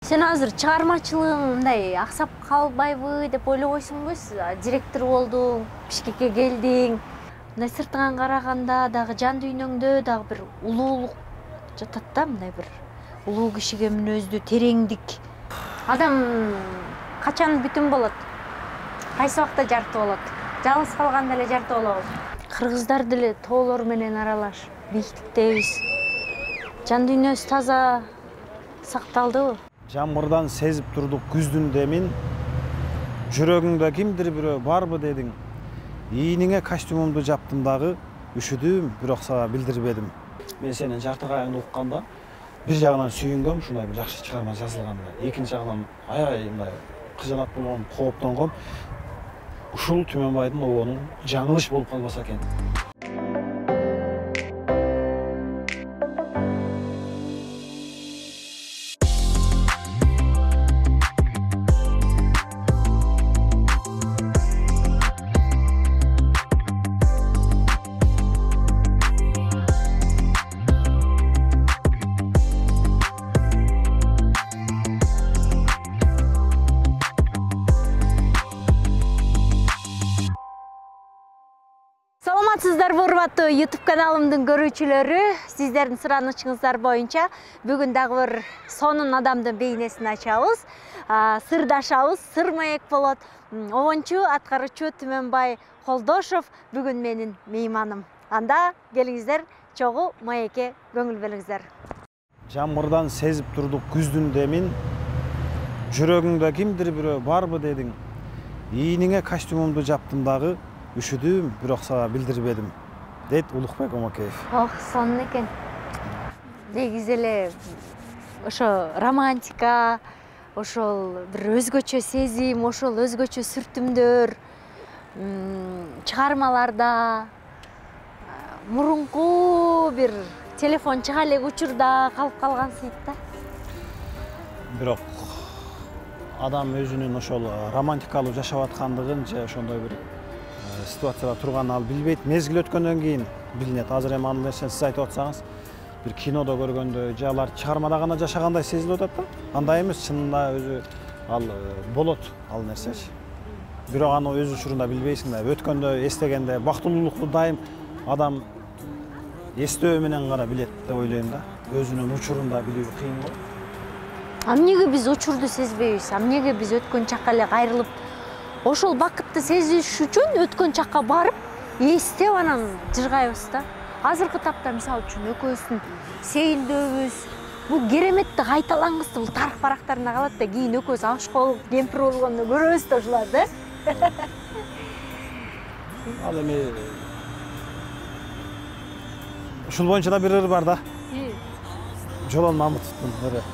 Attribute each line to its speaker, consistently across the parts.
Speaker 1: Сен азыр чыгармачылыгың мындай аксап калбайбы деп ойлобойсуңбу? Директор болдуң, Бишкекке келдиң. Мындай сыртыңан караганда дагы жан дүйнөңдө дагы бир улуулук жатат да, мындай бир улуу кишиге мүнөздүү тереңдик. Адам качан бүтүн болот? Кайсы убакта жарты болот? Жалгыз калганда эле жарты болобу? Кыргыздар деле тоолор менен аралаш, бийиктиктебиз. Жан дүйнөбүз таза сакталдыбы?
Speaker 2: Жамгырдан сезип турдук күздүн демин. Жүрөгүңдө кимдир бирөө барбы дедиң. Ийниңе костюмумду жаптым дагы, үшүдүм, бирок сага билдирбедим. Мен сенин жарты кайыңды укканда бир жагынан сүйүнгөм, ушундай бир жакшы чыгарма жазылганда. Экинчи жагынан аябай мындай кыжанат болгом, кооптонгом. Ушул Түмөнбайдын обонун жаңылыш болуп калбаса экен.
Speaker 1: Саламатсыздарбы, урматтуу YouTube каналымдын көрүүчүлөрү, сиздердин суранычыңыздар боюнча бүгүн дагы бир сонун адамдын бейнесин ачабыз. Сырдашабыз, сыр маек болот. Обончу аткаруучу Түмөнбай Колдошов бүгүн менин мейманым. Анда келиңиздер, чогуу маекке көңүл бериңиздер.
Speaker 2: Жамгырдан сезип турдук күздүн демин. Жүрөгүңдө кимдир бирөө барбы дедиң. Ийниңе костюмумду жаптым дагы, үшүдүм, бирок сага билдирбедим, дейт Улукбек Омакеев.
Speaker 1: Ох, сонун экен. Негизи эле ошо романтика, ошол бир өзгөчө сезим, ошол өзгөчө сүртүмдөр чыгармаларда, мурунку бир телефон чыга элек учурда калып калган сыйт да.
Speaker 2: Бирок адам өзүнүн ошол романтикалуу жашап аткандыгын же ошондой бир ситуацияда турганын ал билбейт. Мезгил өткөндөн кийин билинет. Азыр эми ал нерсени сиз айтып атсаңыз, бир кинодо көргөндө же алар чыгармада гана жашагандай сезилип атат да. Андай эмес, чынында өзү ал болот ал нерсечи. Бирок аны өз учурунда билбейсиң да. Өткөндө эстегенде бактылуулукту дайым адам эстөө менен гана билет деп ойлойм да. Өзүнүн учурунда билүү кыйын го.
Speaker 1: Эмнеге биз учурду сезбейбиз? Эмнеге биз өткөн чакка эле кайрылып ошол бакытты сезиш үчүн өткөн чакка барып, эстеп анан жыргайбыз да. Азыркы тапта мисалы үчүн экөөбүздүн сейилдөөбүз, бул кереметти кайталаңызды бул тарых барактарында калат да, кийин экөөбүз ашык болуп, кемпир болгондо көрөбүз да ушулар да.
Speaker 2: Ал эми ушул боюнча да бир ыр бар да. Жолон Мамытовдун ыры.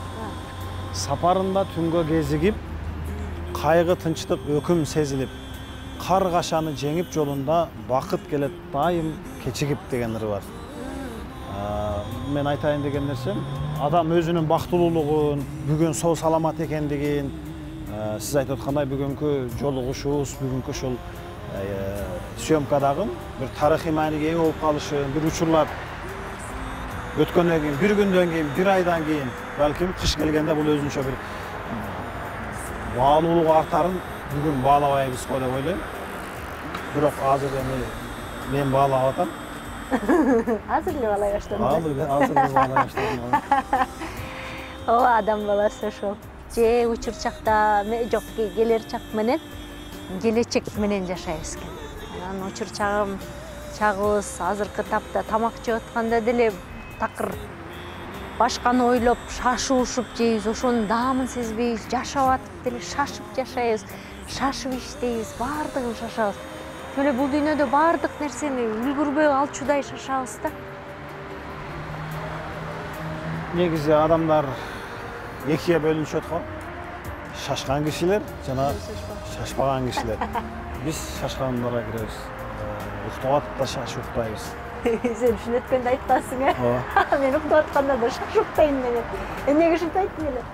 Speaker 2: Сапарында түнгө кезигип, кайгы тынчтык өкүм сезилип, кар кашаны жеңип жолунда бакыт келет дайым кечигип деген ыры бар. Мен айтайын деген нерсем, адам өзүнүн бактылуулугун, бүгүн сау саламат экендигин, сиз айтып аткандай бүгүнкү жолугушубуз, бүгүнкү ушул съемкадагы бир тарыхый мааниге ээ болуп калышын, бир учурлар өткөндөн кийин, бир күндөн кийин, бир айдан кийин, балким кыш келгенде бул өзүнчө бир баалуулук артарын бүгүн баалабайбыз го деп ойлойм. Бирок азыр эми мен баалап атам.
Speaker 1: Азыр эле баалай баштадым.
Speaker 2: Азыр эле баалай баштадым.
Speaker 1: Ооба, адам баласы ошол. Же учур чакта, жок, келер чак менен, келечек менен жашайбыз экен. Анан учур чагыбыз азыркы тапта тамак жеп атканда деле такыр башканы ойлоп, шашып жейбиз, ошонун даамын сезбейбиз, жашап атып деле шашып жашайбыз, шашып иштейбиз, баардыгын шашабыз. Эле бул дүйнөдө баардык нерсени үлгүрбөй алчудай шашабыз да.
Speaker 2: Негизи адамдар экиге бөлүнүшөт го. Шашкан кишилер жана шашпаган кишилер. Биз шашкандарга киребиз. Уктап атып да шашып уктайбыз.
Speaker 1: Сен ушуну өткөндө айтпассың, Мен уктап атканда да шашып уктайм деген. Эмнеге ушинтип айттың эле?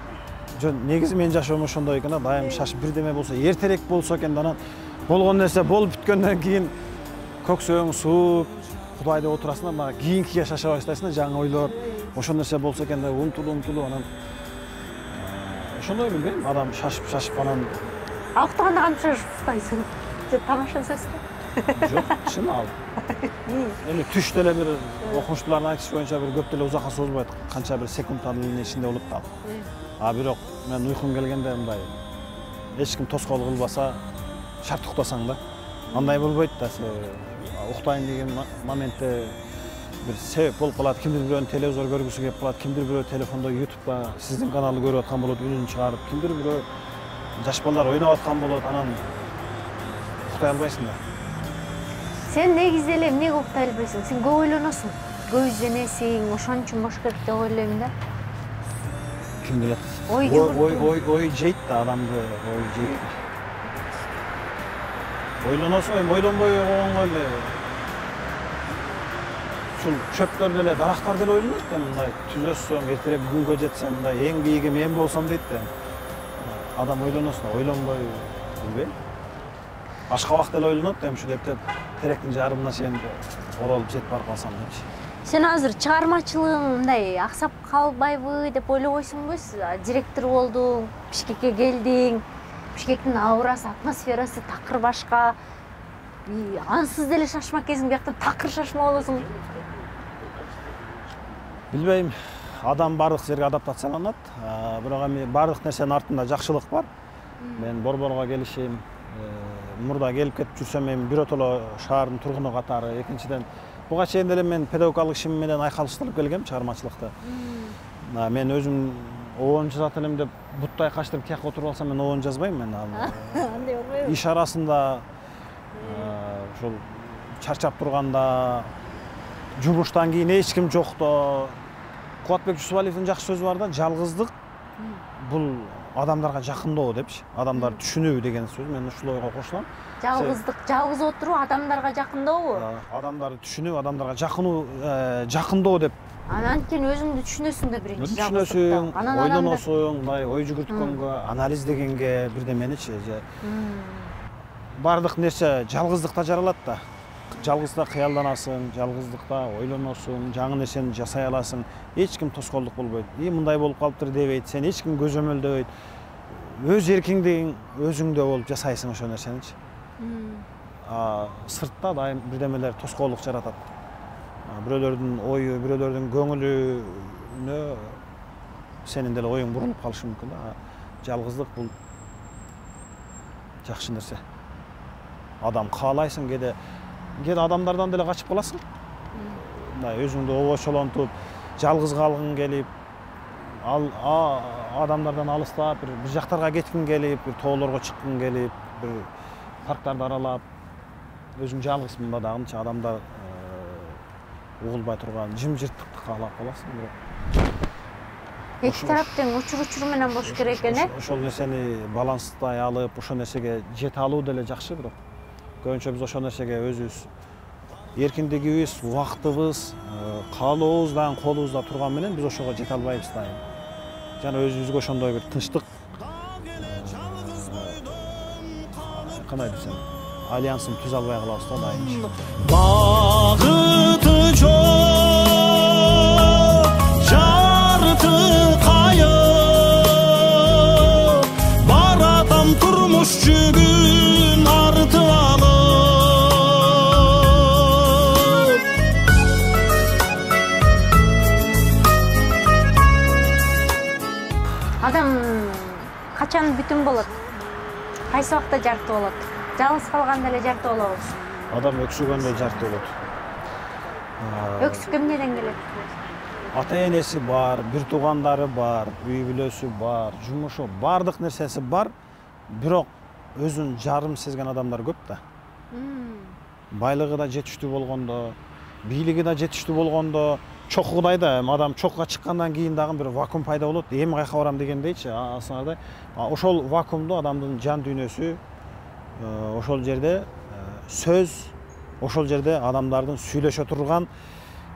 Speaker 2: Жөн, негизи менин жашоом ошондой экен да, дайым шашып бирдеме болсо, эртерээк болсо экен да, анан болгон нерсе болуп бүткөндөн кийин көксөң сууп, Кудайды отурасың да, мына кийинкиге шаша баштайсың да, жаңы ойлор, ошол нерсе болсо экен деп умтулуп анан ошондой билбейм, адам шашып анан
Speaker 1: Уктаганда кантип шашып уктайсың? Тамаша сөз.
Speaker 2: жок, чын ал. Эми түш деле бир окумуштуулардын айтышы боюнча бир көп деле узакка созбойт, канча бир секундтардын ичинде болот да. А бирок мен уйкум келгенде мындай эч ким тоскоол кылбаса, шарт уктасаң да. Андай болбойт да, уктайын деген моментте bir sebep болуп калат, кимдир бирөөнүн телевизор көргүсү келип калат, кимдир бирөө телефондо YouTube'да сиздин каналды көрүп аткан болот, үнүн чыгарып, кимдир бирөө жаш балдар ойноп аткан болот, анан уктай албайсың да.
Speaker 1: Сен негизи эле эмнеге уктай албайсың? Сен көп ойлоносуң, көп изденесиң, ошон үчүн болуш керек деп ойлойм да.
Speaker 2: Ким билет? Ой жейт да адамды, ой жейт. Ойлоносуң, ойлонбой койгонго эле çöpler деле, дарактар деле ойлонот да, мындай түз өссөм, эртерээк күнгө жетсем, мындай эң бийиги мен болсом дейт да. Адам ойлоносун, ойлонбой билбейм. Ашкабак деле ойлонот да, ушул эптеп теректин жарымына чейин оролуп жетип барып калсам депчи.
Speaker 1: Сен азыр чыгармачылыгың мындай аксап калбайбы деп ойлобойсуңбу? Директор болдуң, Бишкекке келдиң. Бишкектин аурасы, атмосферасы такыр башка. Ансыз деле шашма кезиң, бияктан такыр шашма болосуң.
Speaker 2: Билбейм, адам бардык жерге адаптацияланат, бирок эми бардык нерсенин артында жакшылык бар. Мен Борборго келишим, мурда келип кетип жүрсөм, эми биротоло шаардын тургуну катары, экинчиден буга чейин деле мен педагогикалык ишим менен айкалыштырып келгем чыгармачылыкта. Мен өзүм обон жазат элем деп буттай качтырып тияка отуруп алсам, мен обон жазбайм, мен
Speaker 1: Андай болбойбу?
Speaker 2: иш арасында ошол чарчап турганда, жумуштан кийин эч ким жокто. Кубатбек Жусупалиевдин жакшы сөзү бар да, жалгыздык бул адамдарга жакындоо депчи. Адамдар түшүнүү деген сөз. Мен ушул ойго кошулам.
Speaker 1: Жалгыздык, жалгыз отуруу адамдарга жакындообу?
Speaker 2: Адамдарды түшүнүү, адамдарга жакындоо деп.
Speaker 1: Анткени өзүңдү түшүнөсүң да биринчи
Speaker 2: жалгыздыкта. Түшүнөсүң, ойлоносуң, мындай ой жүгүрткөнгө, анализдегенге, бирдеменичи. Бардык нерсе жалгыздыкта жаралат да. Жалгызда кыялданасың, жалгыздыкта ойлоносуң, жаңы нерсени жасай аласың. Эч ким тоскоолдук болбойт. Мындай болуп калыптыр дебейт, сен эч ким көзөмөлдөбөйт. Өз эркиңдин өзүңдө болуп жасайсың ошол нерсеничи. Сыртта дайым бирдемелер тоскоолдук жаратат. Бирөөлөрдүн ою, бирөөлөрдүн көңүлүнө сенин деле оюң бурулуп калышы мүмкүн да. Жалгыздык бул жакшы нерсе. Адам каалайсың, кээде адамдардан деле качып каласың. Мындай өзүңдү обочолонтуп, жалгыз калгың келип, адамдардан алыстап, бир жактарга кеткиң келип, бир тоолорго чыккың келип, бир парктарды аралап, өзүң жалгызсың да дагычы адамдар угулбай турган жымжырттыкты каалап каласың.
Speaker 1: Эки тараптын учур менен болуш керек экен, э?
Speaker 2: Ошол нерсени баланстай алып, ошол нерсеге жете алуу деле жакшы, бирок көбүнчө биз ошол нерсеге өзүбүз эркиндигибиз, убактыбыз, каалообуз дагы колубузда турган менен биз ошого жете албайбыз дайым. Жана өзүбүзгө ошондой бир тынчтык, кандай десем, альянсын түзө албай калабыз да дайым. Багыты жок, жарты кайып, баратам турмуш жүгүн артып алып.
Speaker 1: Адам качан бүтүн болот? Кайсы убакта жарты болот? Жалгыз калганда эле жарты болобу?
Speaker 2: Адам өксүгөндө жарты болот.
Speaker 1: Өксүк эмнеден келет?
Speaker 2: Ата-энеси бар, бир туугандары бар, үй бүлөсү бар, жумушу, бардык нерсеси бар, бирок өзүн жарым сезген адамдар көп да. Байлыгы да жетиштүү болгондо, бийлиги да жетиштүү болгондо, чокудай да, адам чокуга чыккандан кийин дагы бир вакуум пайда болот. Эми кайка барам дегендейчи, асынардай. Ошол вакуумду адамдын жан дүйнөсү ошол жерде сөз, ошол жерде адамдардын сүйлөшө турган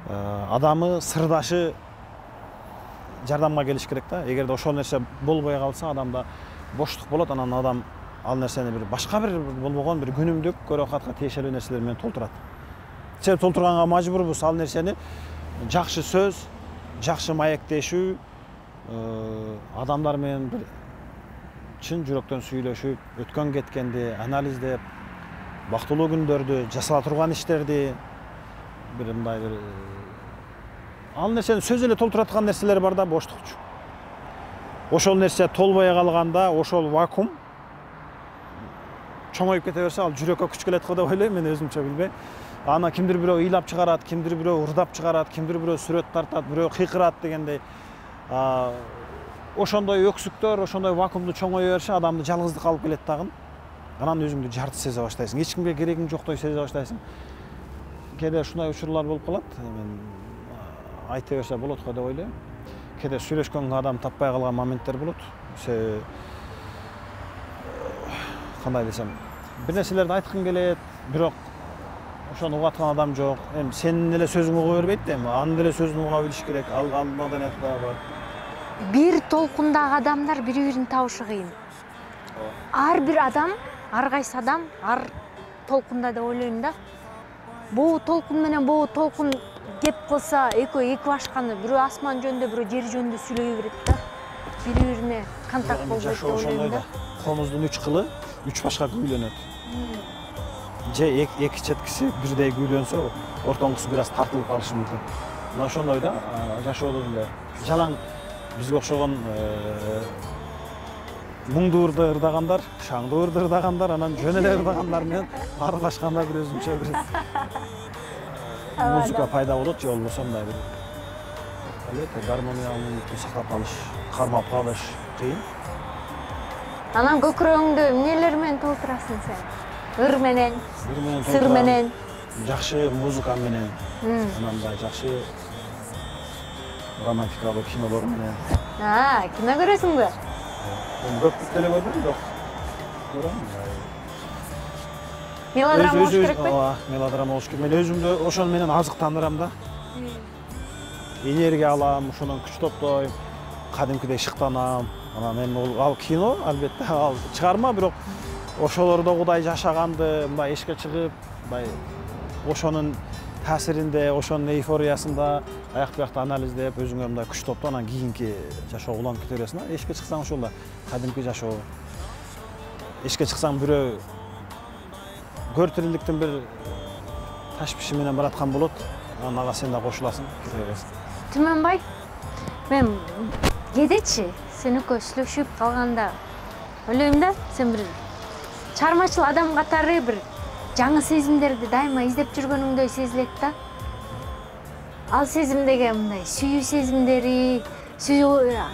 Speaker 2: адамы, сырдашы жардамга келиш керек да. Эгерде ошол нерсе болбой калса, адамда боштук болот, анан адам ал нерсени бир башка бир болбогон бир күнүмдүк көрөкатка тиешелүү нерселер менен толтурат. Себеп толтурганга мажбурбуз ал нерсени. Жакшы сөз, жакшы маектешүү, адамдар менен бир чын жүрөктөн сүйлөшүп, өткөн кеткенди анализдеп, бактылуу күндөрдү, жасала турган иштерди бир мындай бир ал нерсени сөз эле толтура аткан нерселер бар да, боштукчу. Ошол нерсе толбой калганда, ошол вакуум чоңоюп кете берсе, ал жүрөккө күч келет го деп ойлойм мен өзүмчө, билбейм. Аны кимдир бирөө ыйлап чыгарат, кимдир бирөө ырдап чыгарат, кимдир бирөө сүрөт тартат, бирөө кыйкырат дегендей. Ошондой өксүктөр, ошондой вакуумду чоңое бериши адамды жалгыздыкка алып келет дагы. Анан өзүңдү жарты сезе баштайсың. Эч кимге керегиң жоктой сезе баштайсың. Кээде ушундай учурлар болуп калат. Мен айта берсе болот го деп ойлойм. Кээде сүйлөшкөнгө адам таппай калган моменттер болот. Кандай десем, бир нерселерди айткың келет, бирок ошону уга аткан адам жок. Эми сенин эле сөзүң уга бербейт да, анын эле сөзүн уга билиш керек. Ал маданият бар.
Speaker 1: Бир толкундагы адамдар бири-бирин табышы кыйын. Ар бир адам, ар кайсы адам ар толкунда деп ойлойм да. Бул толкун менен бул толкун кеп калса, эки башканы, бирөө асман жөнүндө, бирөө жер жөнүндө сүйлөй берет да. Бири-бирине контакт болбойт деп ойлойм да.
Speaker 2: Комуздун 3 кылы 3 башка күүлөнөт. Же эки четкиси бирдей күүлөнсө, ортоңкусу бир аз тартылып калышы мүмкүн. Мына ошондой да, жашоодо эле жалаң бизге окшогон муңду ырдагандар, шаңдуу ырдагандар, анан жөн эле ырдагандар менен аралашканда бир өзүнчө бир музыка пайда болот, же болбосо мындай бир гармонияны сактап калыш, кармап калыш кыйын.
Speaker 1: Анан көкүрөгүңдү эмнелер менен толтурасың сен? Ыр менен, сыр менен,
Speaker 2: жакшы музыка менен, анан да жакшы романтикалуу кинолор менен.
Speaker 1: Кино көрөсүңбү?
Speaker 2: Көп деле көрдүм, бирок көрөм.
Speaker 1: Мелодрама болуш керек бе?
Speaker 2: Мелодрама болуш керек. Мен өзүмдү ошол менен азыктандырам да. Энергия алам, ошондон күч топтойм, кадимкидей шыктанам. Анан эми ал кино, албетте, ал чыгарма, бирок ошолордогудай жашаганды мындай эшикке чыгып, мындай ошонун таасиринде, ошонун эйфориясында аяк биякты анализдеп, өзүңө мындай күч топтоп, анан кийинки жашоого уланып кете бересиң. Эшикке чыксаң ошол да кадимки жашоо. Эшикке чыксаң бирөө көр тириликтин бир ташпиши менен бараткан болот. Анан ага сен да кошуласың, кете бересиң.
Speaker 1: Түмөнбай, мен кедечи сен экөө сүйлөшүп калганда ойлойм да, сен бир чыгармачыл адам катары бир жаңы сезимдерди дайыма издеп жүргөнүңдөй сезилет да. Ал сезим деген мындай сүйүү сезимдери,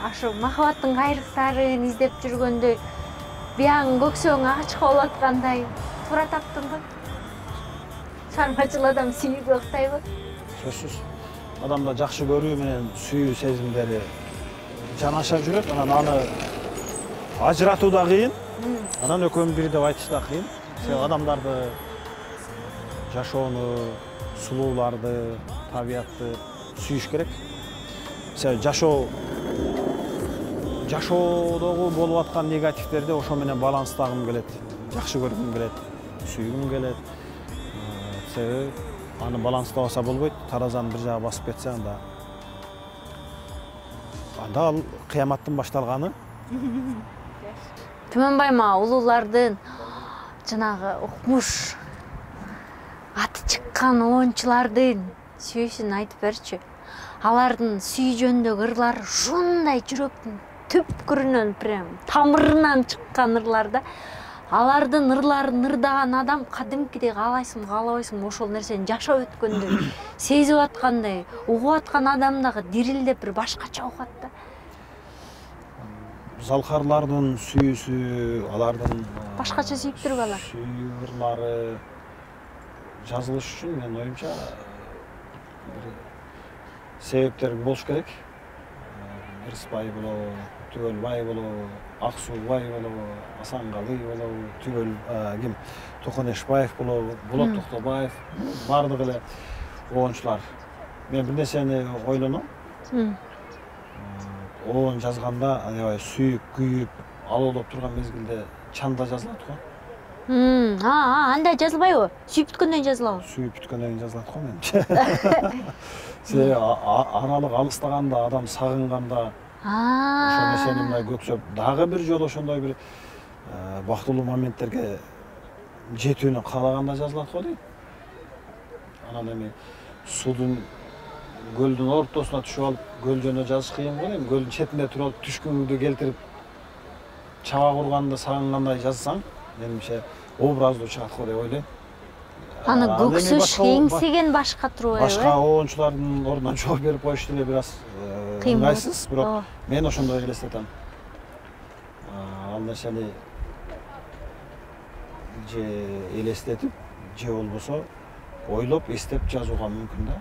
Speaker 1: ашу махабаттын кайрыктарын издеп жүргөндөй, бияң көксөң ачка болуп аткандай туура таптыңбы? Чыгармачыл адам сүйүүгө ыктайбы?
Speaker 2: Сөзсүз. Адамда жакшы көрүү менен сүйүү сезимдери жанаша жүрөт, анан аны ажыратуу да кыйын, анан экөөнүн бири деп айтыш да кыйын. Сен адамдарды, жашоону, сулууларды, табиятты сүйүш керек. Сен жашоодогу болуп аткан негативтерди ошо менен баланстагым келет, жакшы көргүм келет, сүйгүм келет. Себеби аны баланстабаса болбойт. Таразаны бир жагы басып кетсе, анда ал кыяматтын башталганы.
Speaker 1: Түмөнбай, мага улуулардын жанагы укмуш аты чыккан оончулардын сүйүүсүн айтып берчи. Алардын сүйүү жөнүндөгү ырлары ушундай жүрөктүн түпкүрүнөн, прям тамырынан чыккан ырлар да. Алардын ырларын ырдаган адам кадимкидей каалайсың, каалабайсың, ошол нерсени жашап өткөндөй, сезип аткандай, угуп аткан адам дагы дирилдеп бир башкача угат да.
Speaker 2: Залкарлардын сүйүүсү, алардын
Speaker 1: башкача сүйүп туруп алар.
Speaker 2: Сүйүү ырлары жазылыш үчүн менин оюмча себептер болуш керек. Ырысбай болобу, Түгөлбай болобу, Аксубай болобу, Асангалый болобу, ким Токонешбаев болобу, Болот Токтобаев, бардыгы эле оончулар. Мен бир нерсени ойлоном. Оон жазганда аябай сүйүп, күйүп, алоолоп турган мезгилде чанда жазылат го.
Speaker 1: Андай жазылбайбы? Сүйүп бүткөндөн жазылабы?
Speaker 2: Сүйүп бүткөндөн жазылат го менимче. Себеби аралык алыстаганда, адам сагынганда Ошол нерсени мына көксөп дагы бир жолу ошондой бир бактылуу моменттерге жетүүнү каалаганда жазылат го дейт. Анан эми судун көлдүн ортосуна түшүп алып, көл жөнүндө жазыш кыйын го дейм. Көлдүн четинде туруп алып түшкүңдү келтирип чаба курганды сагынгандай жазсаң, менимче образдуу чыгат го деп ойлойм.
Speaker 1: Аны көксөш еңсеген башка турбайбы?
Speaker 2: Башка оончулардын ордунан жооп берип коюш деле бир аз ыңгайсыз, бирок мен ошондой элестетем. Ал нерсени же элестетип, же болбосо ойлоп, эстеп жазууга мүмкүн да.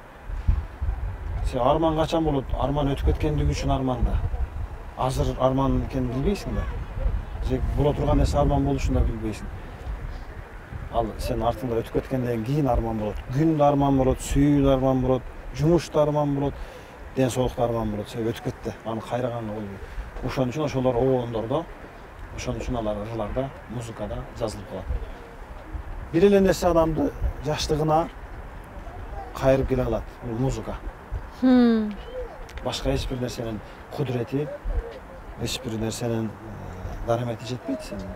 Speaker 2: Сен арман качан болот? Арман өтүп кеткендиги үчүн арман да. Азыр арман экенин билбейсиң да. Же боло турган нерсе арман болушун да билбейсиң. Ал сен артыңда өтүп кеткенден кийин арман болот. Күн да арман болот, сүйүү да арман болот, жумуш да арман болот, ден соолук да арман болот. Себеби өтүп кетти. Аны кайраганга болбойт. Ошон үчүн ошолор оондордо, ошон үчүн алар ырларда, музыкада жазылып калат. Бир эле нерсе адамды жаштыгына кайрып келе алат. Бул музыка. Башка эч бир нерсенин кудурети, эч бир нерсенин дарамети жетпейт сенин.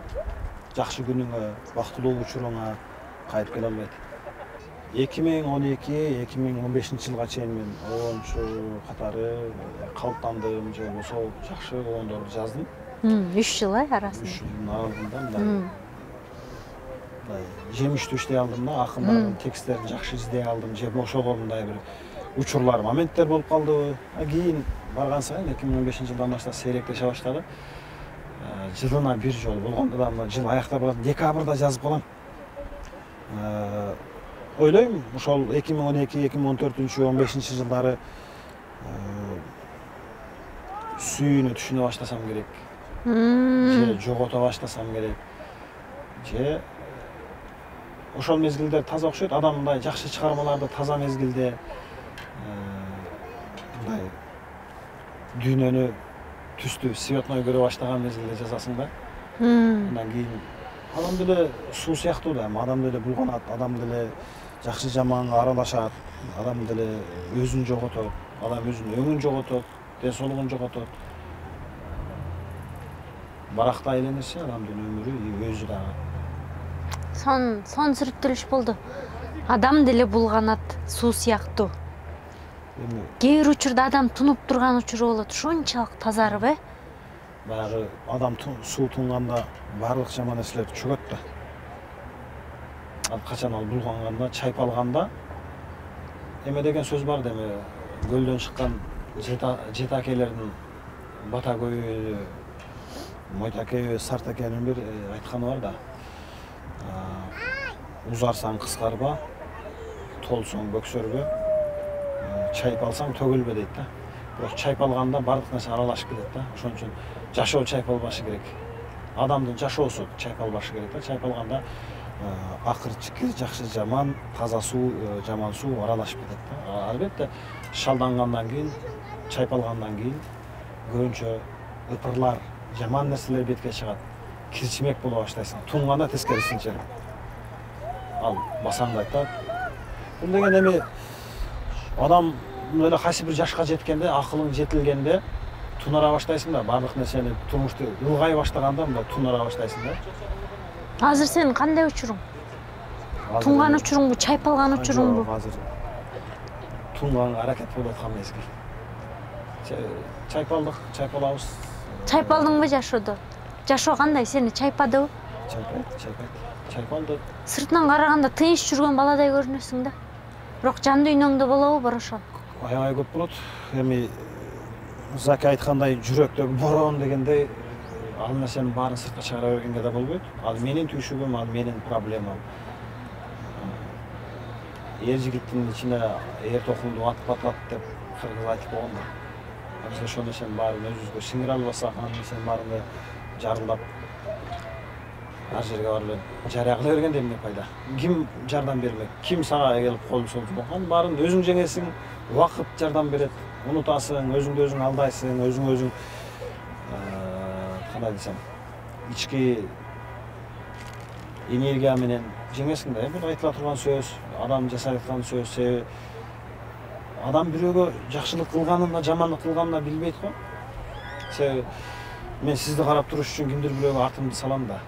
Speaker 2: Жакшы күнүңө, бактылуу учуруңа кайтып келе албайт. 2012-2015 жылга чейин мен оончу катары калыптандым, же болбосо жакшы оондорду жаздым.
Speaker 1: 3 жыл арасында.
Speaker 2: 3 жылдын аралыгында мындай жемиштүү иштей алдым да, акындардын тексттерин жакшы издей алдым, же ошого мындай бир учурлар, моменттер болуп калды. Кийин барган сайын 2015 жылдан баштап сейректеше баштады. Жылына бир жолу болгондо да мына жыл аяктап барат, декабрда жазып калам. Ойлойм, ошол 2012-2014-15 жылдары сүйүүнү түшүнө баштасам керек. Же жогото баштасам керек. Же ошол мезгилдер таза окшойт. Адам мындай жакшы чыгармаларды таза мезгилде мындай дүйнөнү түстү, светной көрө баштаган мезгилде жазасың да. Андан кийин адам деле суу сыяктуу да, адам деле булганат, адам деле жакшы жаманга аралашат, адам деле өзүн жоготот, адам өзүнүн өңүн жоготот, ден соолугун жоготот. Баракта айланырса адамдын өмүрү өзү дагы.
Speaker 1: Сон сүрүптүрүш болду. Адам деле булганат, суу сыяктуу. Кээ бир учурда адам тунуп турган учуру болот. Ушунчалык тазарып,
Speaker 2: Баягы адам суу тунганда барлык жаман нерселер чөгөт да. Ал качан ал булганганда, чайпалганда эме деген сөз бар да, эме көлдөн чыккан жетакелердин бата көйү, мойтаке, сартакенин бир айтканы бар да. Узарсаң кыскарба, толсоң бөксөрбө, чайпалсаң төгүлбө дейт да. Бирок чайпалганда барлык нерсе аралашып кетет да. Ошон үчүн жашоо чайпалбашы керек. Адамдын жашоосу чайпалбашы керек да. Чайпалганда акыр чикир, жакшы жаман, таза суу, жаман суу аралашып кетет да. Албетте шалдангандан кийин, чайпалгандан кийин көбүнчө ыпырлар, жаман нерселер бетке чыгат. Кирчимек боло баштайсың. Тунганда тескерисинче. Ал басаңдайт да. Бул деген эми адам эле кайсы бир жашка жеткенде, акылың жетилгенде тунара баштайсың да, барлык нерсени турмушту ылгай баштаганда мындай тунара баштайсың да.
Speaker 1: Азыр сенин кандай учуруң? Тунган учуруңбу, чайпалган учуруңбу?
Speaker 2: Азыр тунганга аракет болуп аткан мезгил. Чайпалдык, чайпалабыз.
Speaker 1: Чайпалдыңбы жашоодо? Жашоо кандай, сени чайпадыбы?
Speaker 2: Чайпалды.
Speaker 1: Сыртынан караганда тынч жүргөн баладай көрүнөсүң да. Бирок жан дүйнөңдө болобу бар ошол?
Speaker 2: Аябай көп болот. Эми Заки айткандай жүрөктөгү борон дегендей, ал нерсенин баарын сыртка чыгара бергенге да болбойт. Ал менин түйшүгүм, ал менин проблемам. Эр жигиттин ичине эр токумду атпатат деп кыргыз айтып койгон да. Биз ошол нерсенин баарын өзүбүзгө сиңире албасак, анын нерсенин баарын жарылдап ар жерге барып жарыя кыла бергенде эмне пайда? Ким жардам бермек? Ким сага келип кол созбок? Анын баарын өзүң жеңесиң, убакыт жардам берет. Унутасың, өзүңдү өзүң алдайсың, өзүң кандай десем, ички энергия менен жеңесиң да. Бул айтыла турган сөз, адам жасай аткан сөз, себеби адам бирөөгө жакшылык кылганын да, жамандык кылганын да билбейт го. Мен сизди карап туруш үчүн кимдир бирөөгө артымды салам да.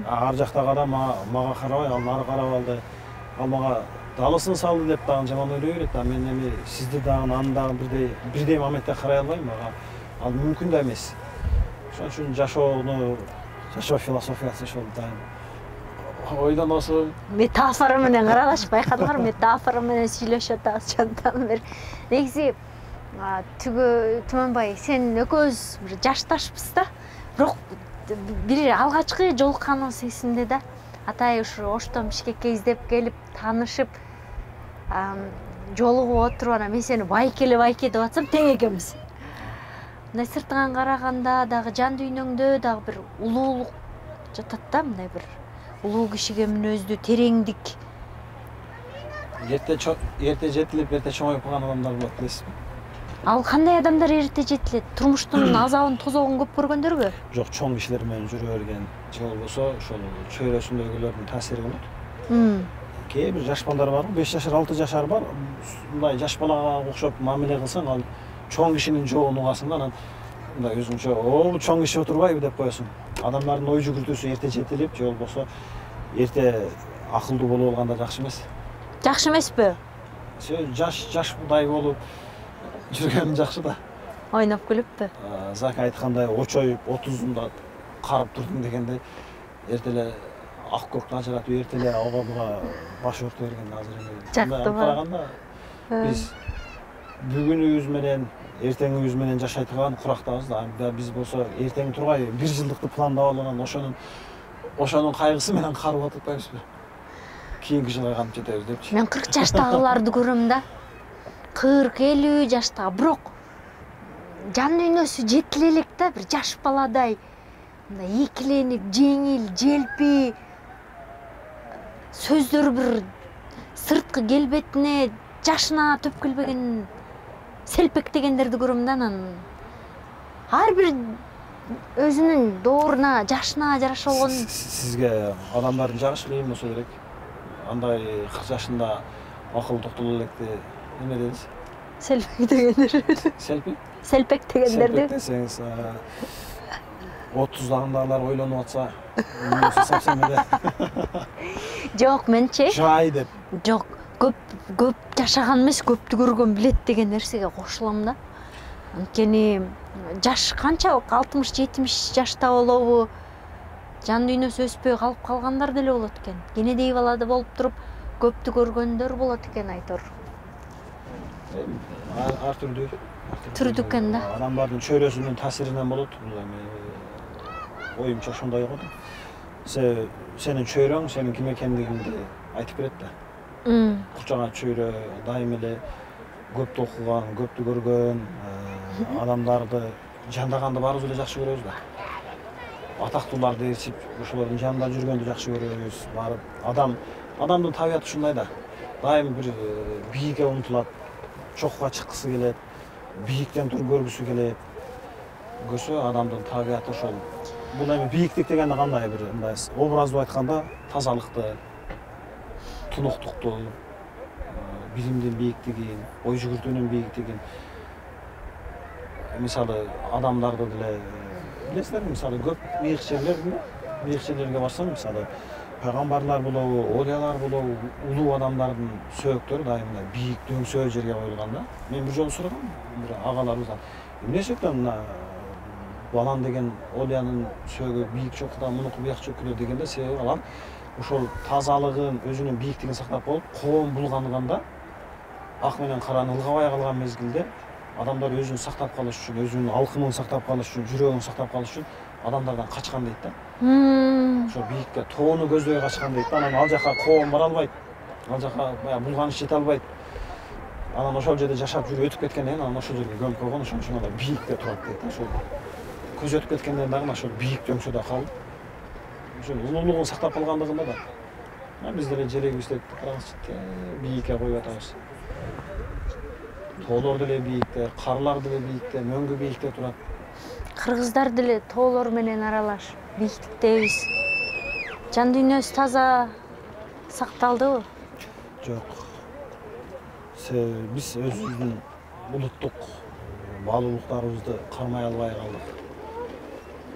Speaker 2: Ар жактагы адам мага карабай, ал нары карап алды. Ал мага далысын салды деп дагы жаман ойлой берет да. Мен эми сизди дагы аны дагы бирдей мамилетте карай албайм. Ал мүмкүн да эмес. Ошон үчүн жашоо философиясы ошол дайым ойлоносуң.
Speaker 1: Метафора менен каралаш, байкадыңарбы? Метафора менен сүйлөшүп атабыз жантан бери. Негизи Түмөнбай, сен экөөбүз бир жашташпыз да. Бирок бир алгачкы жолукканыбыз эсимде да. Атай оштон Бишкекке издеп келип, таанышып, жолугуп отуруп, анан мен сени байке деп атсам тең экенбиз. Мындай сыртыңан караганда дагы жан дүйнөңдө дагы бир улуулук жатат да, мындай бир улуу кишиге мүнөздүү тереңдик.
Speaker 2: Эрте жетилип, эрте чоңоюп калган адамдар болот, билесизби?
Speaker 1: Ал кандай адамдар эрте жетилет? Турмуштун азабын, тозогун көп көргөндөрбү?
Speaker 2: Жок, чоң кишилер менен жүрө берген, же болбосо ошол чөйрөсүндөгүлөрдүн таасири болот. Кээ бир жаш балдар бар, 5 жашар, 6 жашар бар. Мындай жаш балага окшоп мамиле кылсаң, ал чоң кишинин жоогун угасың да, анан мындай өзүңчө, "О, чоң киши отурбайбы" деп коесуң. Адамдардын ой жүгүртүүсү эрте жетилип, же болбосо эрте акылдуу болуп алганда жакшы эмес.
Speaker 1: Жакшы эмеспи?
Speaker 2: Жашдай болуп жүргөн жакшы да.
Speaker 1: Ойноп күлүппү?
Speaker 2: Зака айткандай, очоюп 30-унда карап турдуң дегендей, эрте эле ак көктү ажыратып, эрте эле ага буга баш өртө берген азыр эми.
Speaker 1: Жактыбы?
Speaker 2: Караганда биз бүгүнүбүз менен эртеңибиз менен жашай турган курактабыз да. Биз болсо эртең тургай 1 жылдыкты пландап алган, ошонун кайгысы менен карып отурбайбызбы? Кийинки жылга канып жетебиз депчи.
Speaker 1: Мен 40 жаштагыларды көрөм да. 40-50 жаштагы, бирок жан дүйнөсү жетиле элек да, бир жаш баладай. Мындай ийкиленип, жеңил, желпи. Сөздөр бир сырткы келбетине жашына төпкүлбеген селпектегендерди көрөм да, анан ар бир өзүнүн дооруна, жашына жараша болгон.
Speaker 2: Сизге адамдардын жагыш кыйын болсо керек. Андай 40 жашында акыл токтоло электи неме дедиз?
Speaker 1: Селпек дегендер. Селпек дегендерди.
Speaker 2: Селпек десеңиз, 30-дагындагылар ойлонуп атса, эмнеси совсем эле.
Speaker 1: Жок, менчи.
Speaker 2: Жай деп.
Speaker 1: Жок, көп жашаган эмес, көптү көргөн билет деген нерсеге кошулам да. Анткени жаш канчалык 60-70 жашта болобу, жан дүйнөсү өспөй калып калгандар деле болот экен. Кенедей балада болуп туруп, көптү көргөндөр болот экен айтор.
Speaker 2: Ар түрдүү.
Speaker 1: Түрдүү экен да.
Speaker 2: Адамдардын чөйрөсүнүн таасиринен болот. Бул эми оюмча ошондой го. Сенин чөйрөң сенин ким экендигиңди айтып берет да. Курчаган чөйрө дайым эле көптү окуган, көптү көргөн адамдарды жандаганды баарыбыз эле жакшы көрөбүз да. Атактууларды ээрчип, ошолордун жанында жүргөндү жакшы көрөбүз. Барып адамдын табияты ушундай да. Дайым бир бийикке умтулат, чокуга чыккысы келет, бийиктен туруп көргүсү келет. Көрсө адамдын табияты ошол. Бул эми бийиктик дегенде кандай бир мындай образдуу айтканда тазалыкты, тунуктукту, билимдин бийиктигин, ой жүгүртүүнүн бийиктигин. Мисалы адамдарды деле билесиздерби, мисалы көп мейикчелерге барсаң, мисалы пайгамбарлар болобу, олиялар болобу, улуу адамдардын сөөктөрү дайыма бийик дөңсөө жерге коюлган да. Мен бир жолу сурагам бир агаларыбыздан, эмне себептен мына балан деген олиянын сөөгү бийик чокуда, мунуку бияк чөкүлөр дегенде, себеби алар ошол тазалыгын, өзүнүн бийиктигин сактап калып, коом булганганда, ак менен караны ылгабай калган мезгилде адамдар өзүн сактап калыш үчүн, өзүнүн алкымын сактап калыш үчүн, жүрөгүн сактап калыш үчүн адамдардан качкан дейт да. Ошо бийикке тоону көздөй качкан дейт да. Анан ал жака коом бара албайт. Ал жака баягы булганыч жете албайт. Анан ошол жерде жашап жүрүп өтүп кеткенден кийин анан ошол жерге көмүп койгон, ошон үчүн алар бийикте турат дейт да. Ошол көз өтүп кеткенден дагы ошол бийик дөңсөдө калып, ошол улуулугун сактап калгандыгында да. Биз деле жерегибизде караңызчы, бийикке коюп атабыз. Тоолор деле бийикте, карлар деле бийикте, мөңгү бийикте турат.
Speaker 1: Кыргыздар деле тоолор менен аралаш бийиктиктебиз. Жан дүйнөсү таза сакталдыбы?
Speaker 2: Жок. Биз өзүбүздүн улуттук баалуулуктарыбызды кармай албай калдык.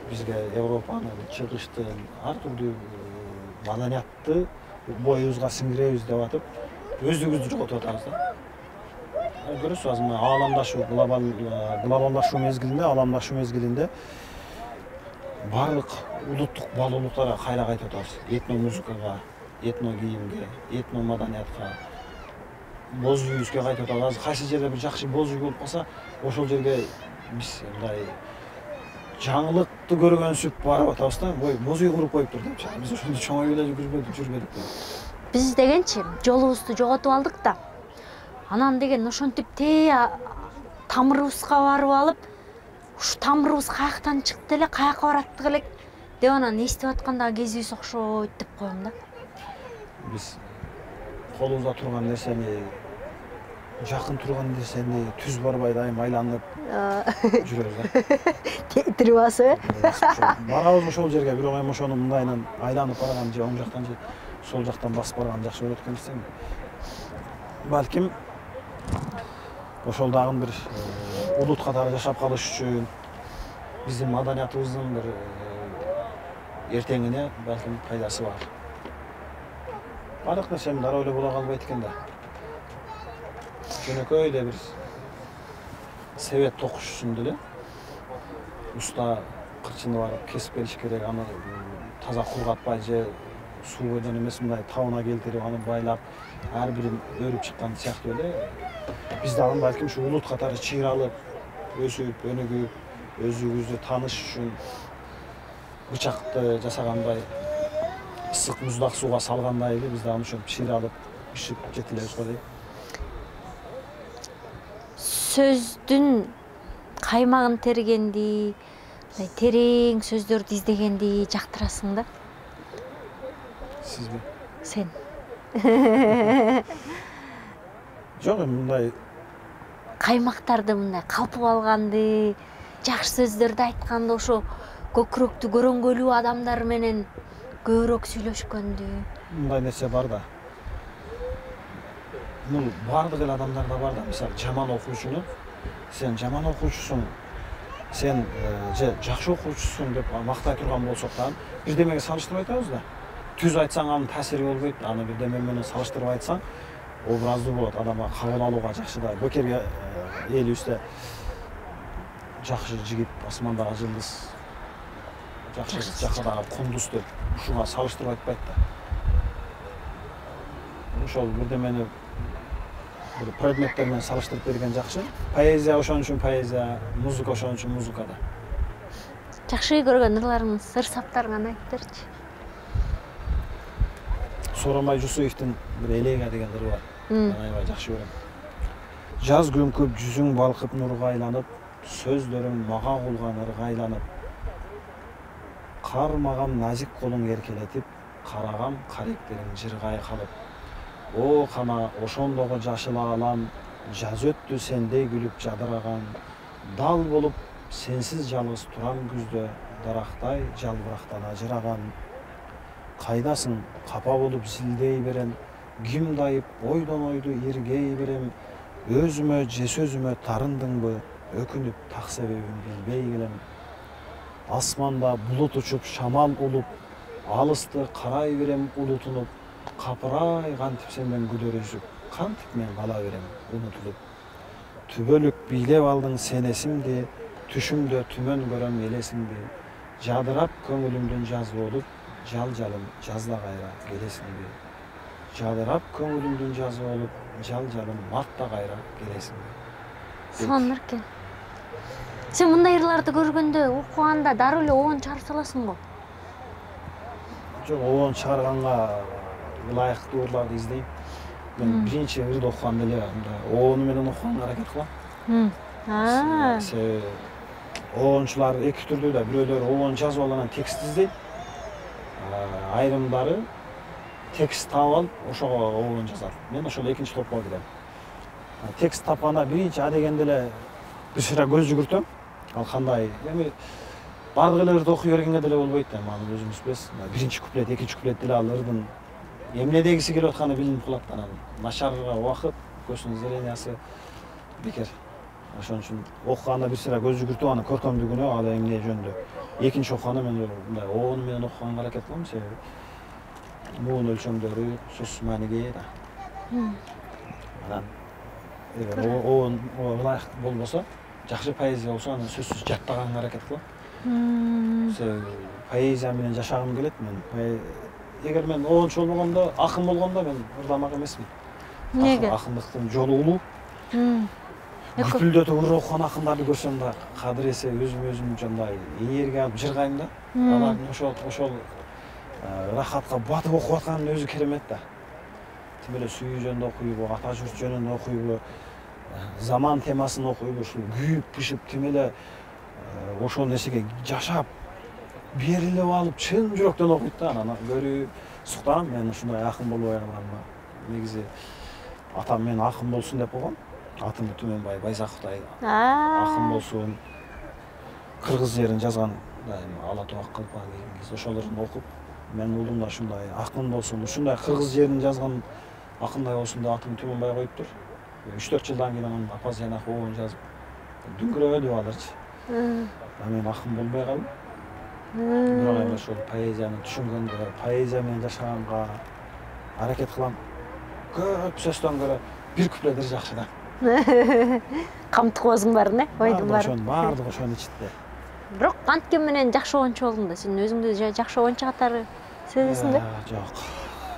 Speaker 2: Бизге Европанын, чыгыштын ар түрдүү маданиятты боюбузга сиңдиребиз деп атып, өздүгүбүздү жоготуп атабыз да. Көрөсүз, азыр мына ааламдашуу, глобалдашуу мезгилинде барлык улуттук баалуулуктарга кайра кайтып атабыз. Этно музыкага, этно кийимге, этно маданиятка, боз үйүбүзгө кайтып атабыз. Кайсы жерде бир жакшы боз үй болуп калса, ошол жерге биз мындай жаңылыкты көргөнсүп барып атабыз да. Боз үй куруп коюптур депчи. Биз ошондо чоңоюп эле жүрбөдүк.
Speaker 1: Биз дегенчи жолубузду жоготуп алдык да. Анан деген ошентип тамырыбызга барып алып, ушу тамырыбыз каяктан чыкты эле, каяка бараттык элек деп анан эстеп аткандагы кезибиз окшойт деп коем да.
Speaker 2: Биз колубузда турган нерсени, жакын турган нерсени түз барбай дайым айланып жүрөбүз да.
Speaker 1: Тетирип басып,
Speaker 2: барабыз ошол жерге, бирок эми ошону мындайынан айланып барган же оң жактан же сол жактан басып барган жакшы болот экен десем. Балким ошол дагы бир улут катары жашап калыш үчүн, биздин маданиятыбыздын бир эртеңине балким пайдасы бар. Бардык нерсени дароо эле боло калбайт экен да. Жөнөкөй эле бир себет токушусун деле уста кырчыны барып кесип бериш керек, аны таза кургатпай же суу бойдон эмес мындай табына келтирип, аны байлап, ар бирин өрүп чыккан сыяктуу эле биз дагы балким ушу улут катары чыйралып, өсүп, өнүгүп, өзүбүздү тааныш үчүн бычакты жасагандай, ысык муздак сууга салгандай эле биз дагы ошентип чыйралып, бишип жетилебиз го дейм.
Speaker 1: Сөздүн каймагын тергенди, терең сөздөрдү издегенди жактырасың да.
Speaker 2: Сизби?
Speaker 1: Сен.
Speaker 2: Жок, мындай
Speaker 1: Каймактарды мындай калпып алганды, жакшы сөздөрдү айтканды, ошо көкүрөктү көрөңгөлүү адамдар менен көбүрөөк сүйлөшкөндү.
Speaker 2: Мындай нерсе бар да. Бул бардык эле адамдарда бар да. Мисалы, жаман окуучуну сен жаман окуучусуң, сен же жакшы окуучусуң деп мактай турган болсок да, бирдемеге салыштырып айтабыз да. Түз айтсаң анын таасири болбойт, аны бирдеме менен салыштырып айтсаң, образдуу болот, адамга кабыл алууга жакшы да. Бекерге элибизде жакшы жигит, асмандагы жылдыз, жакшы жакадагы кундуз деп ушуга салыштырып айтпайт да. Ошол бирдемени бир предметтер менен салыштырып берген жакшы. Поэзия ошон үчүн поэзия, музыка ошон үчүн музыка да.
Speaker 1: Жакшы көргөн ырларыңыз, сыр саптарын айтып берчи.
Speaker 2: Сооронбай Жусуевдин бир элега деген ыры бар. Мен аябай жакшы көрөм. Жаз күнкүп, жүзүң балкып нурга айланып, сөздөрүң мага кулган ырга айланып. Кармагам назик колуң эркелетип, карагам каректериң жыргай калып. О кана ошондогу жашыл аалам, жаз өттү сендей күлүп жадыраган. Дал болуп сенсиз жалгыз турам күздө, дарактай жалбырактан ажыраган. Кайдасың, капа болуп зилдей берем, ким дайып ойдон ойду иргей берем. Өзүмө же сөзүмө тарындыңбы, өкүнүп так себебин билбей келем. Асманда булут учуп, шамал улуп, алысты карай берем улутунуп. Капырай кантип сенден күдөр үзүп, кантип мен кала берем унутулуп. Түбөлүк бийлеп алдың сен эсимди, түшүмдө түмөн көрөм элесиңди. Жадырап көңүлүмдүн жаз болуп, жал-жалым жазда кайра келесиңби. Жадырап көңүлүмдүн жаз болуп, жал-жалым мартта кайра келесиңби.
Speaker 1: Сонун экен. Сен мындай ырларды көргөндө, окуганда дароо эле оон чыгарып саласың го.
Speaker 2: Жок, оон чыгарганга ылайыктуу ырларды издейм. Мен биринчи ырды окуганда эле оону менен окуганга аракет кылам. Себеби оончулар эки түрдүү да. Бирөөлөр оон жазып алып анан текст издейт. Айрымдары текст таап алып, ошого оон жазат. Мен ошол экинчи топко кирем. Текст тапканда биринчи а дегенде эле бир сыйра көз жүгүртөм. Ал кандай? Эми бардык эле ырды окуй бергенге деле болбойт да. Аны өзүңүз билесиз. Биринчи куплет, экинчи куплет деле ал ырдын эмне дегиси келип атканы билинип калат. Анан начар убакыт, көзүнүн зрениясы бекер. Ошон үчүн окуганда бир сыйра көз жүгүртүп анын көркөмдүгүнө ал эмне жөнүндө. Экинчи окуганда мен мындай оон менен окуганга аракет кылам, себеби муун өлчөмдөрү сөзсүз мааниге да. Анан эгер оон ылайык болбосо, жакшы поэзия болсо аны сөзсүз жаттаганга аракет кылам. Себеби поэзия менен жашагым келет мен. Эгер мен оончу болбогондо, акын болгондо мен ырдамак эмесмин.
Speaker 1: Неге?
Speaker 2: Акындыктын жолу улуу. Күпүлдөтүп ыр окуган акындарды көрсөм да, кадыресе өзүм мындай энергия алып жыргайм да. Алардын ошол рахатка батып окуп атканын өзү керемет да. Тим эле сүйүү жөнүндө окуйбу, ата журт жөнүндө окуйбу, заман темасын окуйбу, ушул күйүп бышып тим эле ошол нерсеге жашап, берилип алып, чын жүрөктөн окуйт да. Анан көрүп суктанам мен ушундай акын болбой калганыма. Негизи атам мен акын болсун деп койгон. Атым Түмөнбай Байзаковдай акын болсун. Кыргыз жерин жазган Ала Тубак Калпак Кеңгиз ошолорун окуп, мен уулум да ушундай акын болсун, ушундай кыргыз жерин жазган акындай болсун деп атым Түмөнбай коюптур. 3-4 жылдан кийин анан апасы жанагы оон жазып дүңкүрөдү алырчы. Мен акын болбой калдым. Бирок эми ошол поэзияны түшүнгөнгө, поэзия менен жашаганга аракет кылам. Көп сөздөн көрө бир куплет жакшы да.
Speaker 1: Камтык өзүң барын, ойдун барын.
Speaker 2: Баардыгы ошонун ичинде.
Speaker 1: Бирок канткен менен жакшы оончу болдуң да? Сен өзүңдү жакшы оончу катары сезесиң да?
Speaker 2: Жок.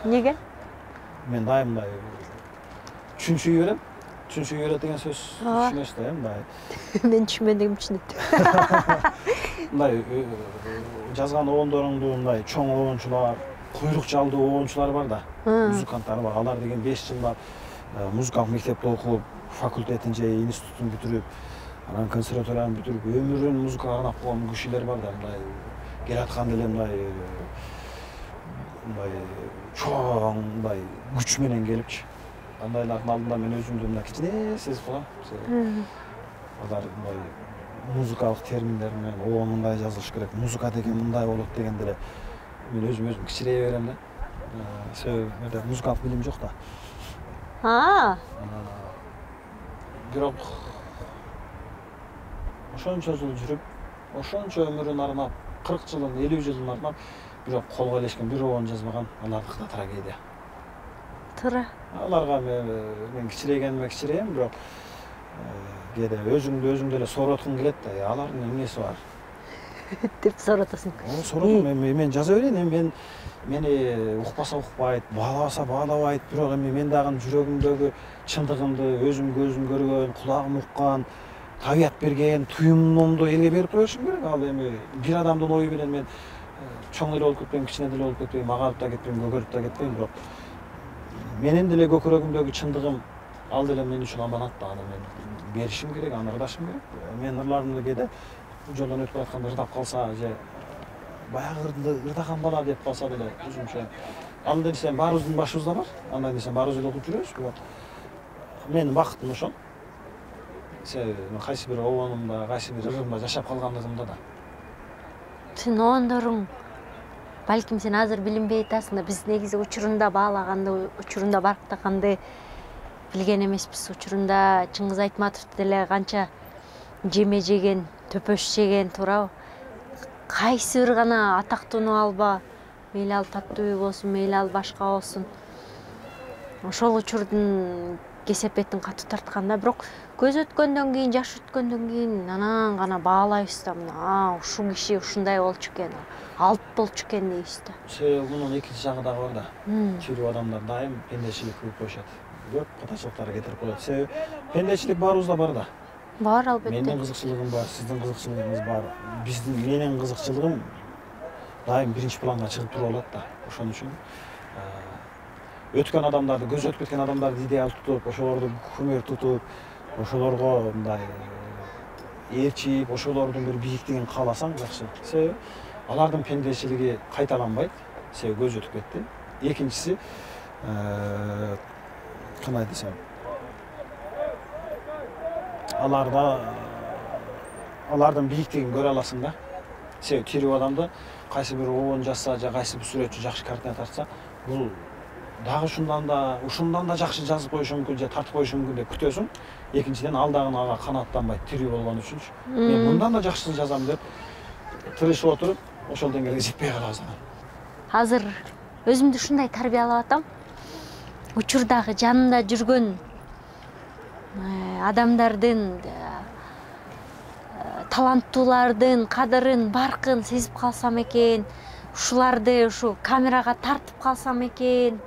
Speaker 1: Неге?
Speaker 2: Мен дайым мындай түшүнчүгү берем. Түшүнчүгү берет деген сөз түшүнөсүз да, мындай.
Speaker 1: Мен түшүнбөдүм түшүнөт.
Speaker 2: Мындай жазган оондоруңду мындай чоң оончулар, куйрук жалдуу оончулар бар да. Музыканттар бар. Алар деген 5 жылдап музыкалык мектепте окуп, факультетин же институтун бүтүрүп, анан консерваторияны бүтүрүп, өмүрүн музыкага арнап койгон кишилер бар да. Мындай келатканда эле мындай чоң мындай күч менен келипчи. Андайлардын алдында мен өзүмдү мындай кичине сезип калам. Алар мындай музыкалык терминдер менен оон мындай жазылыш керек, музыка деген мындай болот дегенде эле мен өзүм кичирей берем да. Себеби менде музыкалык билим жок да. Бирок ошончо жыл жүрүп, ошончо өмүрүн арнап, 40 жылын, 50 жылын арнап, бирок колго илешкен бир оон жазбаган, алардыкы да трагедия.
Speaker 1: Туура.
Speaker 2: Аларга мен кичирейгениме кичирейм, бирок кээде өзүңдү эле сороткуң келет да, алардын эмнеси бар
Speaker 1: деп соротосуң.
Speaker 2: Соротом, мен жаза берейин, мени укпаса укпайт, баалабаса баалабайт, бирок эми мен дагы жүрөгүмдөгү чындыгымды, өзүм көзүм көргөн, кулагым уккан, табият берген туюмумду элге берип коюшум керек. Ал эми бир адамдын ою менен мен чоң эле болуп кетпейм, кичине деле болуп кетпейм, агарып да кетпейм, көгөрүп да кетпейм, бирок менин деле көкүрөгүмдөгү чындыгым ал деле мен үчүн аманат да, аны мен беришим керек, аны ырдашым керек. Мен ырларымды кээде жолдон өтүп атканда ырдап калса же баягы ырдаган бала деп калса деле өзүмчө андай нерсе баарыбыздын башыбызда бар, андай нерсе баарыбыз эле окуп жүрөбүз, бирок менин бакытым ошол. Себеби кайсы бир оонумда, кайсы бир ырымда жашап калгандыгымда да.
Speaker 1: Сен оондоруң балким сен азыр билинбей атасың да, биз негизи учурунда баалаганды, учурунда барктаганды билген эмеспиз. Учурунда Чыңгыз Айтматов деле канча жеме жеген, төпөш жеген, туурабы? Кайсы бир гана атактууну алба, мейли ал Таттуу үй болсун, мейли ал башка болсун. Ошол учурдун кесепетин катуу тарткан да, бирок көз өткөндөн кийин, жаш өткөндөн кийин анан гана баалайбыз да, мына ушул киши ушундай болчу экен, алып болчу экен дейбиз да.
Speaker 2: Себеби мунун экинчи жагы дагы бар да. Тирүү адамдар дайым пендечилик кылып коюшат. Көп катачылыктарды кетирип коет. Себеби пендечилик баарыбызда бар да.
Speaker 1: Бар, албетте.
Speaker 2: Менин кызыкчылыгым бар, сиздин кызыкчылыгыңыз бар. Менин кызыкчылыгым дайым биринчи планга чыгып туруп алат да. Ошон үчүн өткөн адамдарды, көз өтүп кеткен адамдарды идеал тутуп, ошолорду күмөр тутуп, ошолорго мындай ээрчип, ошолордун бир бийиктигин кааласаң жакшы. Себеби алардын пендечилиги кайталанбайт, себеби көз өтүп кетти. Экинчиси, кандай десем, алардын бийиктигин көрө аласың да. Себеби тирүү адамды кайсы бир оон жазса же кайсы бир сүрөтчү жакшы картина тартса, бул дагы ушундан да жакшы жазып коюшум мүмкүн же тартып коюшум мүмкүн деп күтөсүң. Экинчиден ал дагы ага канааттанбайт тирүү болгон үчүнчү. Мен мындан да жакшысын жазам деп тырышып отуруп ошол деңгээлге жетпей калабыз анан.
Speaker 1: Азыр өзүмдү ушундай тарбиялап атам. Учурдагы жанында жүргөн адамдардын, таланттуулардын кадырын, баркын сезип калсам экен, ушуларды ушу камерага тартып калсам экен.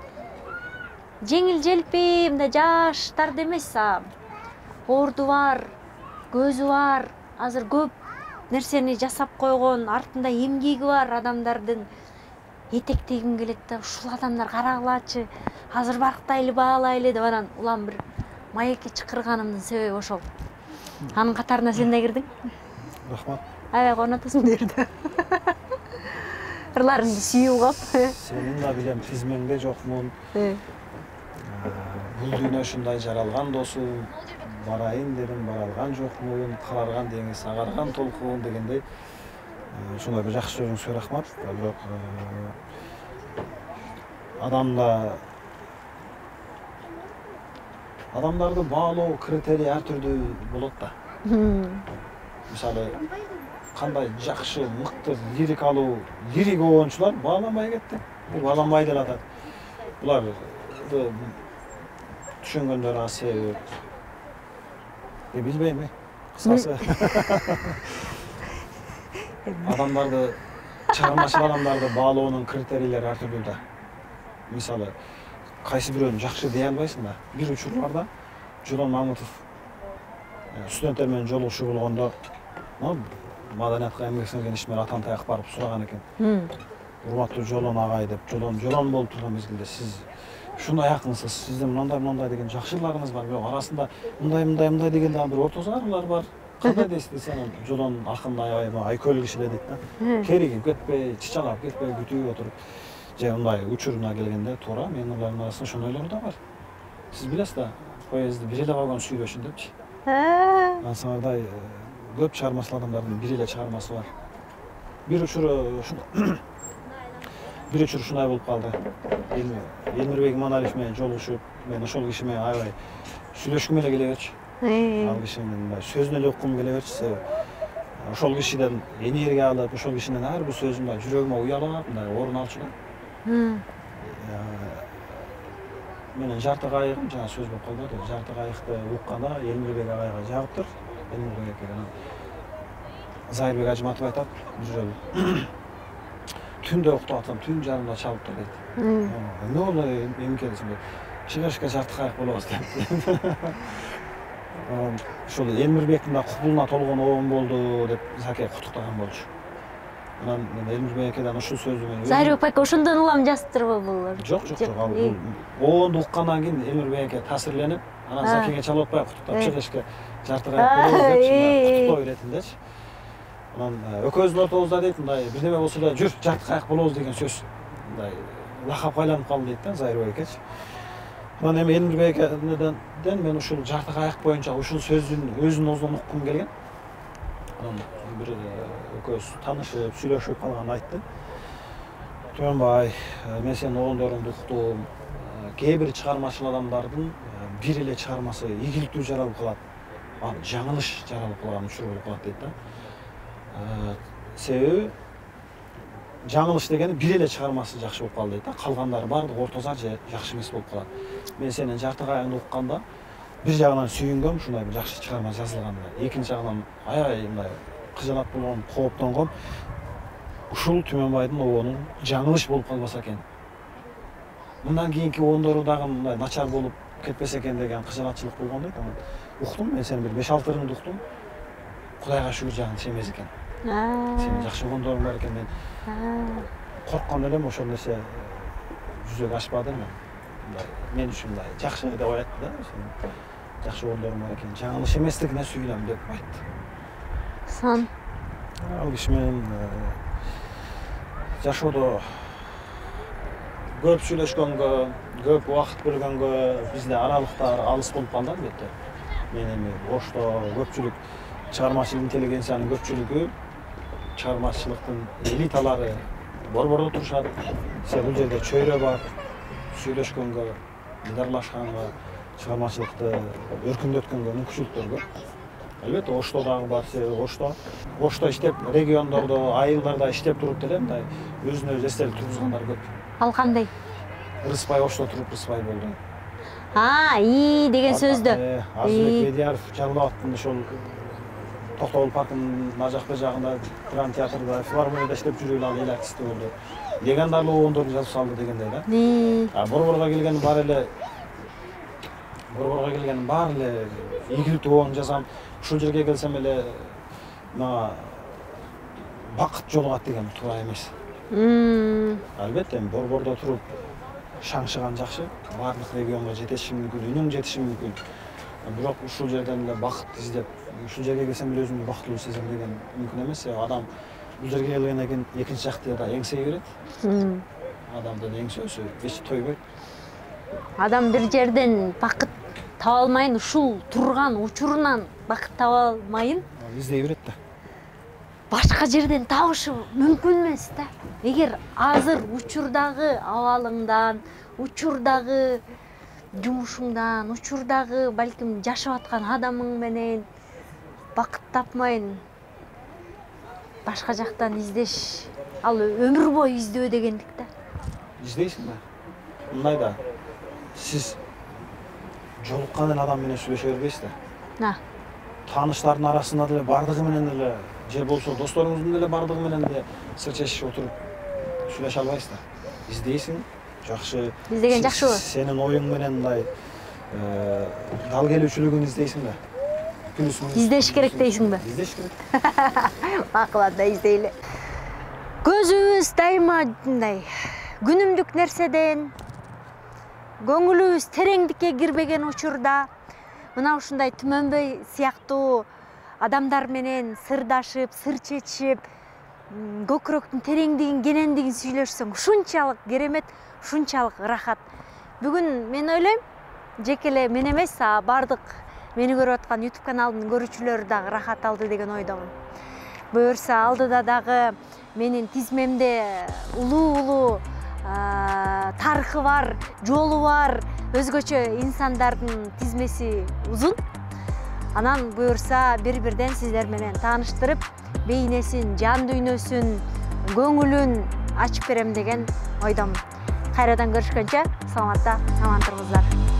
Speaker 1: Жеңил желпи, мындай жаштарды эмес, орду бар, көзү бар, азыр көп нерсени жасап койгон, артында эмгеги бар адамдардын этектегим келет да, ушул адамдар карагылачы, азыр барктайлы баалайлы деп анан улам бир маекке чакырганымдын себеби ошол. Анын катарына сен да кирдиң.
Speaker 2: Рахмат.
Speaker 1: Аябай конотосуң бу жерде. Ырларыңды сүйүп калып.
Speaker 2: Сенин да билем тизмеңде жокмун. Бул дүйнө ушундай жаралган досум, барайын дедим, бара алган жокмун, карарган деңиз, агарган толкун дегендей. Ушундай бир жакшы сөзүңүзгө рахмат. Бирок адамдарды баалоо критерий ар түрдүү болот да. Мисалы, кандай жакшы, мыкты лирик оончулар бааланбай кетти. Бааланбай деле атат. Буларды түшөнгөндөр аз себеп. Билбейм, кысасы. Адамдарды, чыгармачыл адамдарды баалоонун критерийлери ар түрдүү да. Мисалы, кайсы бирөөнү жакшы дей албайсың да. Бир учур бар да, Жолон Мамытов студенттер менен жолугушуу болгондо, маданиятка эмгек сиңирген ишмер Атантаяк барып сураган экен. Урматтуу Жолон агай деп, Жолон болуп турган мезгилде сиз ушундай акынсыз, сиздин мындай деген жакшыларыңыз бар, бирок арасында мындай деген дагы бир ортозарлар бар. Кандай дейсиз десем, Жолон акын айкөл киши дейт да. Керигип кетпей, чычалап кетпей, күтүп отуруп, же мындай учуруна келгенде туура менин улардын арасында ошондойлор да бар. Сиз билесиз да, поезди бир эле вагон сүйрөшүн депчи. Ансыңардай көп чыгармачыл адамдардын бир эле чыгармасы бар. Бир учуру ушундай болуп калды. Элмирбек Иманалиев менен жолугушуп, мен ошол киши менен аябай сүйлөшкүм эле келе берчү. Ал кишинин сөзүн эле уккум келе берчү. Ошол кишиден энергия алып, ошол кишинин ар бир сөзүн жүрөгүмө уялап, мындай орун алчу да. Менин жарты кайыгым жана сөз болуп калды. Жарты кайыкты укканда Элмирбек агайга жагыптыр. Элмирбек ака Зайырбек Ажматов айтат, бир жолу. Түндө уктап атсам, түн жарымда чалыптыр дейт. Эмне болду эмке десем, чыгышка жарты кайык болобуз деп. Ошол Элмирбектин да кубулуна толгон оон болду деп Заке куттуктаган болчу. Анан мен Элмирбек акадан ушул сөздү менен
Speaker 1: Зайырбек ака ошондон улам жазыптырбы бул?
Speaker 2: Жок. Оонду уккандан кийин Элмирбек ака таасирленип, анан Закеге чалып атпай куттуктап чыгышка жарты кайык болобуз деп куттуктоо иретиндечи. Анан экөөбүздүн ортобузда дейт, мындай бирдеме болсо эле жүр жарты кайык болобуз деген сөз мындай лакап айланып калды дейт да Зайырбек акачы. Анан эми Элмирбек акадан мен ушул жарты кайык боюнча ушул сөздүн өзүнүн оозунан уккум келген. Анан бир экөөбүз таанышып, сүйлөшүп калганда айтты. Төөнбай, мен сенин ооңдоруңду уктум. Кээ бир чыгармачыл адамдардын бир эле чыгармасы ийгиликтүү жаралып калат. Ал жаңылыш жаралып калган учур болуп калат дейт да. Себеби жаңылыш дегени бир эле чыгармасы жакшы болуп калды дейт да. Калгандары баардыгы ортозар же жакшы эмес болуп калат. Мен сенин жарты кайыгыңды укканда бир жагынан сүйүнгөм, ушундай бир жакшы чыгарма жазылганда. Экинчи жагынан аябай мындай кыжалат болгом, кооптонгом. Ушул Түмөнбайдын оонун жаңылыш болуп калбаса экен. Мындан кийинки оондору дагы мындай начар болуп кетпесе экен деген кыжалатчылык болгон дейт. Анан уктум, мен сени бир 5-6 ырыңды уктум. Кудайга шүгүр жагын семез экен. Сенин жакшы ооңдоруң бар экен. Корккон элем ошол нерсе жүзөгө ашпады мен. Мен үчүн мындай жакшы деп айтты да. Жакшы ооңдоруң бар экен. Жаңылыш эместигине сүйүнөм деп айтты.
Speaker 1: Сан.
Speaker 2: Ал киши менен жашоодо көп сүйлөшкөнгө, көп убакыт бөлгөнгө бизде аралыктар алыс болуп калды албетте. Мен эми ошто көпчүлүк чыгармачыл интеллигенциянын көпчүлүгү чыгармачылыктын элиталары борбордо турушат. Бул жерде чөйрө бар, сүйлөшкөнгө, дидарлашканга, чыгармачылыкты өркүндөткөнгө мүмкүнчүлүктөр көп. Албетте Ошто дагы бар, Ошто иштеп, региондордо, айылдарда иштеп туруп деле мындай өзүнө өзү эстелик тургузгандар көп.
Speaker 1: Ал кандай?
Speaker 2: Рыспай Ошто туруп Рыспай болду.
Speaker 1: Деген сөздү.
Speaker 2: Арзыбек Медияров Жалал Абадтын ошол Токтогул паркынын нажак жагында драма театрда, филармонияда иштеп жүрүп ал эл артисти болду. Легендарлуу оондорду жазып салды дегендей да. Борборго келгенин баары эле ийгиликтүү оон жазам. Ушул жерге келсем эле мага бакыт жолугат деген туура эмес. Албетте борбордо туруп шаңшыган жакшы, баардык регионго жетиши мүмкүн, үнүң жетиши мүмкүн. Бирок ушул жерден эле бакыт издеп, ушул жерге келсем эле өзүмдү бактылуу сезем деген мүмкүн эмес. Адам бул жерге келгенден кийин экинчи жакты да эңсей берет. Адамдын эңсөсү эч тойбойт.
Speaker 1: Адам бир жерден бакыт таба алмайын, ушул турган учурунан бакыт таба алмайын.
Speaker 2: Издей берет да.
Speaker 1: Башка жерден табышы мүмкүн эмес да. Эгер азыр учурдагы абалыңдан, учурдагы жумушуңдан, учурдагы балким жашап аткан адамың менен бакыт тапмайын, башка жактан издеш, ал өмүр бою издөө дегендик да.
Speaker 2: Издейсиң да. Мындай да. Сиз жолуккан адам менен сүйлөшө бербейсиз да. Тааныштардын арасында деле бардыгы менен деле, же болсо досторуңуздун деле бардыгы менен деле сыр чечишип отуруп сүйлөшө албайсыз да. Издейсиң, жакшы.
Speaker 1: Издеген жакшыбы?
Speaker 2: Сенин оюң менен мындай дал келүүчүлүгүн издейсиң да.
Speaker 1: Издеш керек дейсиңби?
Speaker 2: Издеш керек.
Speaker 1: Макул анда издейли. Көзүбүз дайыма мындай күнүмдүк нерседен, көңүлүбүз тереңдикке кирбеген учурда мына ушундай Түмөнбөй сыяктуу адамдар менен сырдашып, сыр чечишип, көкүрөктүн тереңдигин, кенендигин сүйлөшсөң ушунчалык керемет, ушунчалык ырахат. Бүгүн мен ойлойм, жеке эле мен эмес, бардык мени көрүп аткан YouTube каналымдын көрүүчүлөрү дагы ырахат алды деген ойдомун. Буюрса алдыда дагы менин тизмемде улуу тарыхы бар, жолу бар, өзгөчө инсандардын тизмеси узун. Анан буюрса бири-бирден сиздер менен тааныштырып, бейнесин, жан дүйнөсүн, көңүлүн ачып берем деген ойдомун. Кайрадан көрүшкөнчө саламатта, аман туруңуздар.